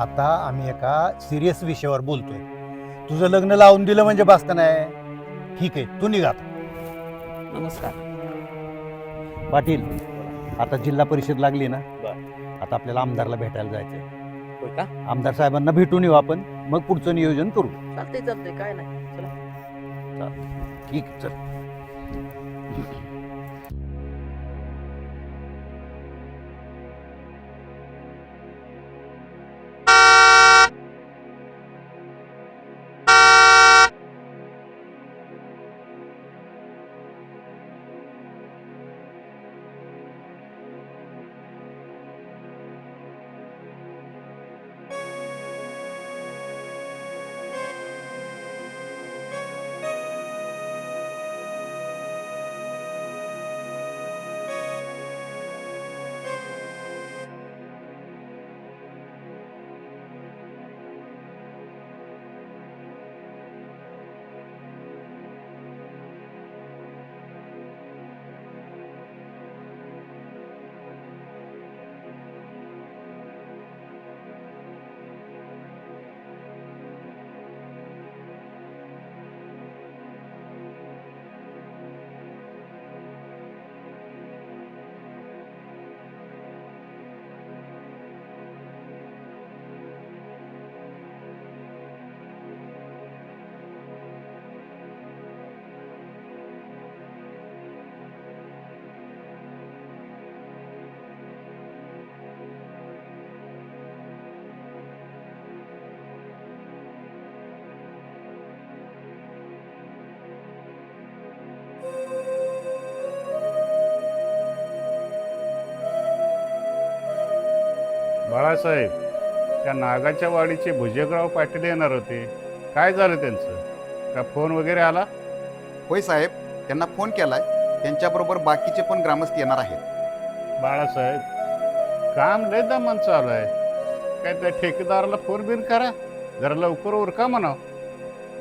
आता आम्ही एका सिरियस विषयावर बोलतोय. तुझं लग्न लावून दिलं म्हणजे बास का नाही? ठीक आहे, तू निघा आता. नमस्कार. पाटील, आता जिल्हा परिषद लागली ना, बरं. आता आपल्याला आमदारला भेटायला जायचंय. होय का? आमदार साहेबांना भेटून येऊ आपण, मग पुढचं नियोजन करू. चालतंय काय नाही. चला. ठीक आहे, चल. बाळासाहेब, त्या नागाच्या वाडीचे भुजंगराव पाटील येणार होते. काय झालं त्यांचं? का फोन वगैरे आला? होय साहेब, त्यांना फोन केलाय. त्यांच्याबरोबर बाकीचे पण ग्रामस्थ येणार आहेत. बाळासाहेब, काम लय दमान चालू आहे. काय त्या ठेकेदाराला फोन बिन करा, जरा लवकर उरका म्हणाव.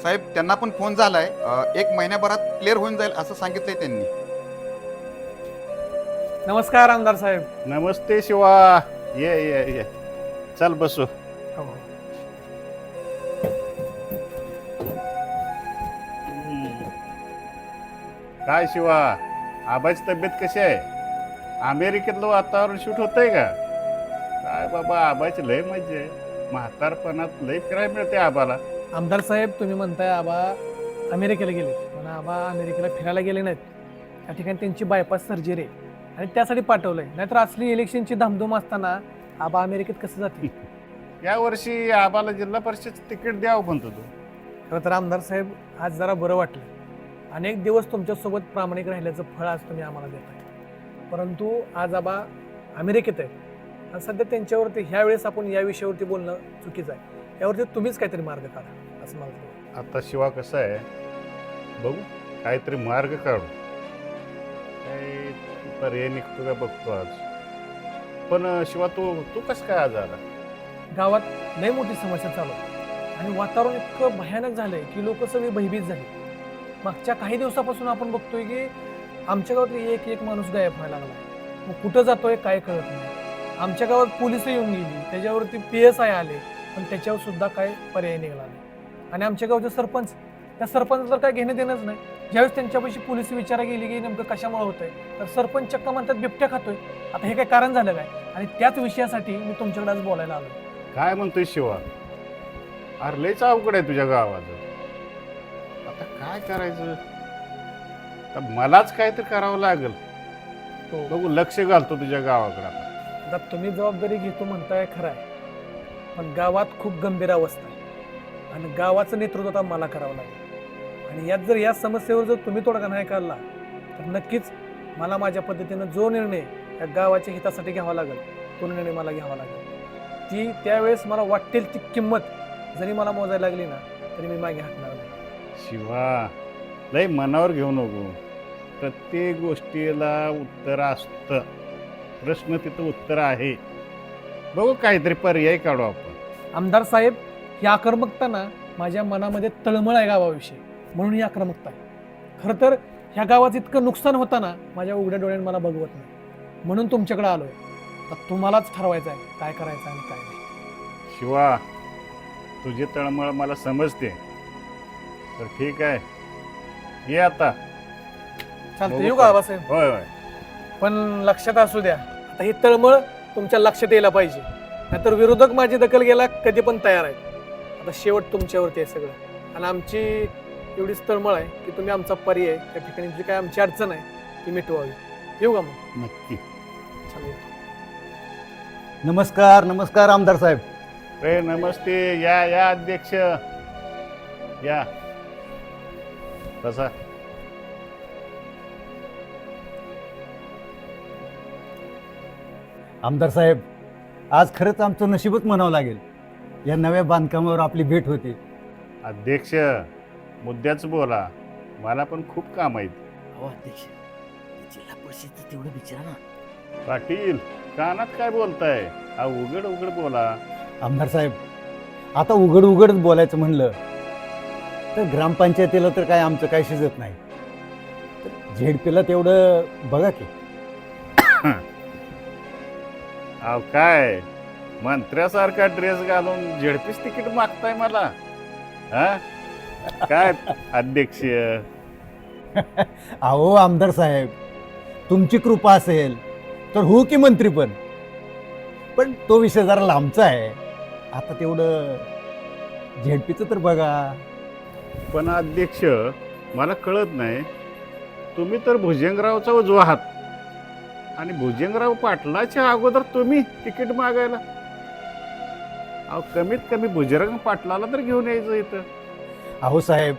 साहेब, त्यांना पण फोन झालाय. 1 महिन्याभरात क्लिअर होऊन जाईल असं सांगितलंय त्यांनी. नमस्कार आमदार साहेब. नमस्ते शिवा. ये ये ये, चल बसू. काय शिवा, आबाची तब्येत कशी आहे? अमेरिकेतलं वातावरण शूट होतंय का? काय बाबा, आबाची लय मजा आहे. म्हातारपणात लय फिरायला मिळते आबाला. आमदार साहेब, तुम्ही म्हणताय आबा अमेरिकेला गेले, पण आबा अमेरिकेला फिरायला गेले नाहीत. त्या ठिकाणी त्यांची बायपास सर्जरी आहे आणि त्यासाठी पाठवलंय. नाहीतर असली इलेक्शनची धामधूम असताना आबा अमेरिकेत कसं जातील? या वर्षी आबाला जिल्हा परिषद तिकीट द्यावं म्हणतो तू. खरं तर आमदार साहेब, आज जरा बरं वाटलं. अनेक दिवस तुमच्यासोबत प्रामाणिक राहिल्याचं फळ आज तुम्ही आम्हाला देताय. परंतु आज आबा अमेरिकेत आहे आणि सध्या त्यांच्यावरती ह्या वेळेस आपण या विषयावरती बोलणं चुकीचं आहे. यावरती तुम्हीच काहीतरी मार्ग काढा असं मला वाटतं. आता शिवा कसं आहे, बघू काहीतरी मार्ग काढू. काही पर्याय निघतो का बघतो आज. पण शिवा, तू कसं काय आज आला? गावात लय मोठी समस्या चालू आहे आणि वातावरण इतकं भयानक झालंय की लोक सगळी भयभीत झाली. मागच्या काही दिवसापासून आपण बघतोय की आमच्या गावातली एक माणूस गायब व्हायला लागला. मग कुठं जातोय काय कळत नाही. आमच्या गावात पोलिस येऊन गेली, त्याच्यावरती PSI आले, पण त्याच्यावर सुद्धा काय पर्याय निघाला नाही. आणि आमच्या गावचे सरपंच, त्या सरपंचाला काय घेणं देणंच नाही. ज्यावेळेस त्यांच्यापाशी पोलिस विचारा गेली की नेमकं कशामुळे होतंय, तर सरपंच चक्क म्हणतात बिबट्या खातोय. आता हे काय कारण झालं काय? आणि त्याच विषयासाठी मी तुमच्याकडे आज बोलायला आलो. काय म्हणतोय शिवा? अरे लयच अवघड आहे तुझ्या गावाचं. आता काय करायचं? तर मलाच काहीतरी करावं लागेल. बघू, लक्ष घालतो तुझ्या गावाकडे. आता तुम्ही जबाबदारी घेतो म्हणताय खरं आहे, पण गावात खूप गंभीर अवस्था आहे आणि गावाचं नेतृत्व आता मला करावं लागेल. आणि यात जर या समस्येवर जर तुम्ही तोडगा नाही काढला तर नक्कीच मला माझ्या पद्धतीनं जो निर्णय या गावाच्या हितासाठी घ्यावा लागेल तो निर्णय मला घ्यावा लागेल. ती त्यावेळेस मला वाटेल ती किंमत जरी मला मोजायला लागली ना तरी मी मागे हटणार नाही. शिवा, लय मनावर घेऊ नको. प्रत्येक गोष्टीला उत्तर असतं. प्रश्न तिथं उत्तर आहे. बघू काहीतरी पर्याय काढू आपण. आमदार साहेब, ही आक्रमकता ना माझ्या मनामध्ये तळमळ आहे गावाविषयी, म्हणून ही आक्रमकता आहे. खरं तर ह्या गावात इतकं नुकसान होताना माझ्या उघड्या डोळ्याने मला बघवत नाही, म्हणून तुमच्याकडे आलोय. तर तुम्हालाच ठरवायचं आहे काय करायचं आणि काय नाही. शिवा तुझी तळमळ मला समजते, तर ठीक आहे, ये आता. चालतं, येऊ का आबासाहेब? होय होय. पण लक्षात असू द्या, आता ही तळमळ तुमच्या लक्षात यायला पाहिजे, नाहीतर विरोधक माझी दखल घ्यायला कधी पण तयार आहेत. आता शेवट तुमच्यावरती आहे सगळं, आणि आमची एवढीच तळमळ आहे की तुम्ही आमचा पर्याय, त्या ठिकाणी जी काय आमची अडचण आहे ती मिटवावी. येऊ का मग? नक्की. चालेल. नमस्कार नमस्कार आमदार साहेब. रे नमस्ते, या या अध्यक्ष या, कसा? आमदार साहेब, आज खरंच आमचं नशीबच म्हणावं लागेल, या नव्या बांधकामावर आपली भेट होती. अध्यक्ष मुद्द्याच बोला, मला पण खूप काम आहेत. अहो अध्यक्ष, जिल्हा परिषदचं तेवढं विचारा ना. पाटील कानात काय बोलताय? उघड उघड बोला. आमदार साहेब, आता उघड उघडच बोलायचं म्हणलं तर ग्रामपंचायतीला तर काय आमचं काय शिजत नाही, तर झेडपीला तेवढं बघा की. अहो काय मंत्र्यासारखा ड्रेस घालून झेडपीस तिकीट मागताय मला? हा काय अध्यक्ष? अहो आमदार साहेब, तुमची कृपा असेल तर हो की मंत्री, पण तो विषय जरा लांबचा आहे. आता तेवढं झेडपीचं तर बघा. पण अध्यक्ष मला कळत नाही, तुम्ही तर भुजंगरावचा उजवा हात, आणि भुजंगराव पाटलाच्या अगोदर तुम्ही तिकीट मागायला? अहो कमीत कमी भुजंग पाटलाला तर घेऊन यायचं इथं. अहो साहेब,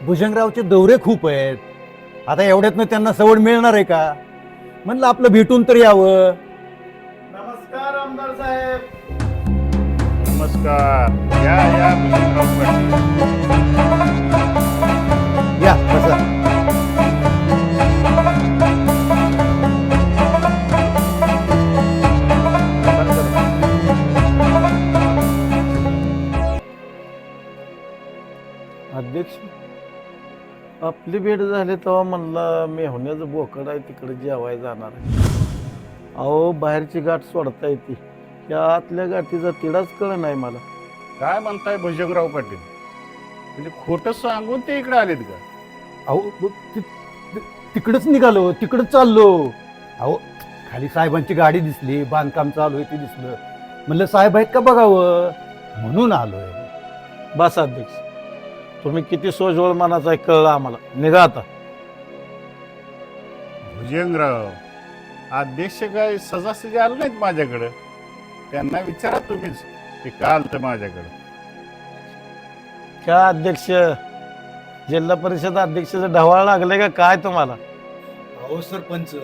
भुजंगरावचे दौरे खूप आहेत, आता एवढ्यातनं त्यांना सवड मिळणार आहे का? म्हणलं आपलं भेटून तर यावं. नमस्कार आमदार साहेब. नमस्कार, या या भुजंगराव पाटील. या बसा. अध्यक्ष, आपली भेट झाली तेव्हा म्हणला मी होण्याचं बोकड आहे तिकडे जेवाय जाणार आहे. अहो बाहेरची गाठ सोडता येते, या आतल्या गाठीचा तिडाच कळ नाही मला. काय म्हणताय भुजंगराव पाटील? म्हणजे खोटं सांगून ते इकडे आलेत का? अहो तिकडच निघालो, तिकडच चाललो. अहो खाली साहेबांची गाडी दिसली, बांधकाम चालू आहे ते दिसलं, म्हणलं साहेब आहेत का बघावं, म्हणून आलोय. बस अध्यक्ष, तुम्ही किती सोजवळ मनाचा आहे कळलं आम्हाला. निघा आता. भुजंगराव अध्यक्ष काय सजासजी आलो नाहीत माझ्याकडं? त्यांना विचारा तुम्हीच, ते का आलतं माझ्याकडं. क्या अध्यक्ष, जिल्हा परिषद अध्यक्षाचं ढवाळ लागले का काय तुम्हाला? अहो सरपंच,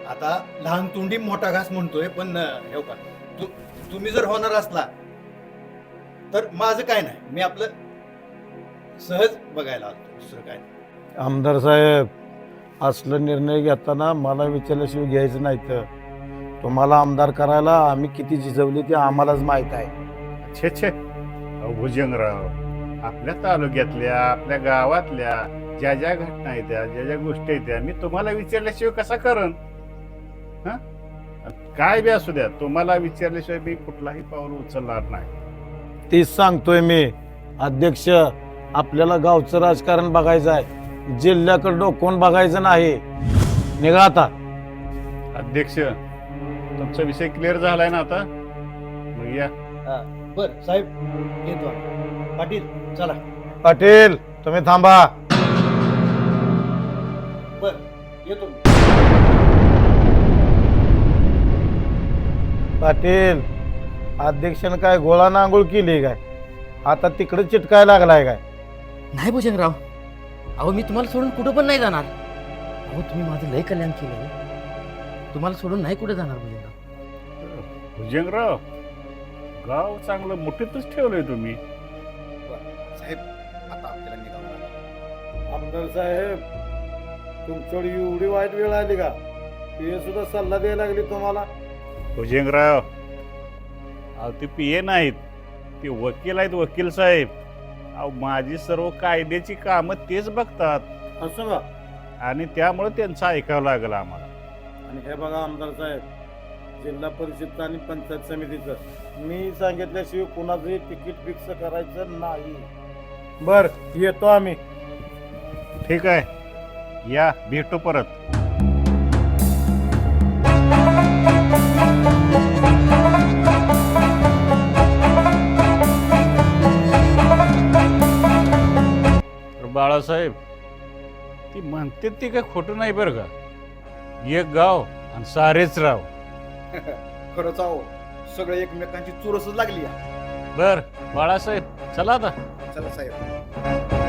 आता लहान तोंडी मोठा घास म्हणतोय, पण हो का तुम्ही जर होणार असला तर माझं काय नाही, मी आपलं सहज बघायला आलो, दुसरं काय नाही. आमदार साहेब, असलं निर्णय घेताना मला विचारल्याशिवाय घ्यायचं नाही. तर तुम्हाला आमदार करायला आम्ही किती झिजवली ते आम्हालाच माहीत आहे. छे छे. अहो भुजंगराव, आपल्या तालुक्यातल्या आपल्या गावातल्या ज्या ज्या घटना आहेत, ज्या ज्या गोष्टी आहेत, त्या मी तुम्हाला विचारल्याशिवाय कसा करण? हा काय बी असू द्या, तुम्हाला विचारल्याशिवाय मी कुठलाही पाऊल उचलणार नाही. तीच सांगतोय मी. अध्यक्ष, आपल्याला गावचं राजकारण बघायचं आहे, जिल्ह्याकडे डोकून बघायचं नाही. निघा आता. अध्यक्ष, तुमचा विषय क्लिअर झालाय ना आता? मग या. बर साहेब, येतो. पाटील चला. पाटील तुम्ही थांबा. बर येतो. पाटील, अध्यक्षानं काय गोळा आंघोळ केली काय? आता तिकडे चिटकाय लागलाय काय? नाही भुजंगराव, अहो मी तुम्हाला सोडून कुठं पण नाही जाणार. अहो तुम्ही माझं लय कल्याण केलं, तुम्हाला सोडून नाही कुठे जाणार भुजंगराव. भुजंगराव, गाव चांगलं मुठीतच ठेवलंय तुम्ही. साहेब आता आपल्याला निघावं लागेल. आमदार साहेब, तुमच्याकडे एवढी वाईट वेळ आली का? ते सुद्धा सल्ला द्यायला लागली तुम्हाला. भुजंगराव, अहो ते पीए नाहीत, ते वकील आहेत, वकील साहेब. अहो माझी सर्व कायद्याची कामं तेच बघतात, असं का? आणि त्यामुळे त्यांचं ऐकावं लागलं आम्हाला. आणि हे बघा आमदार साहेब, जिल्हा परिषदचं आणि पंचायत समितीचं मी सांगितल्याशिवाय कुणाचंही तिकीट फिक्स करायचं नाही. बर येतो आम्ही. ठीक आहे, या भेटू परत. बाळासाहेब, ती म्हणते ती काय खोटं नाही बरं का. एक गाव आणि सारेच राव. खरंच आहो, सगळे एकमेकांची चुरसच लागली. बर बाळासाहेब, चला आता. चला साहेब.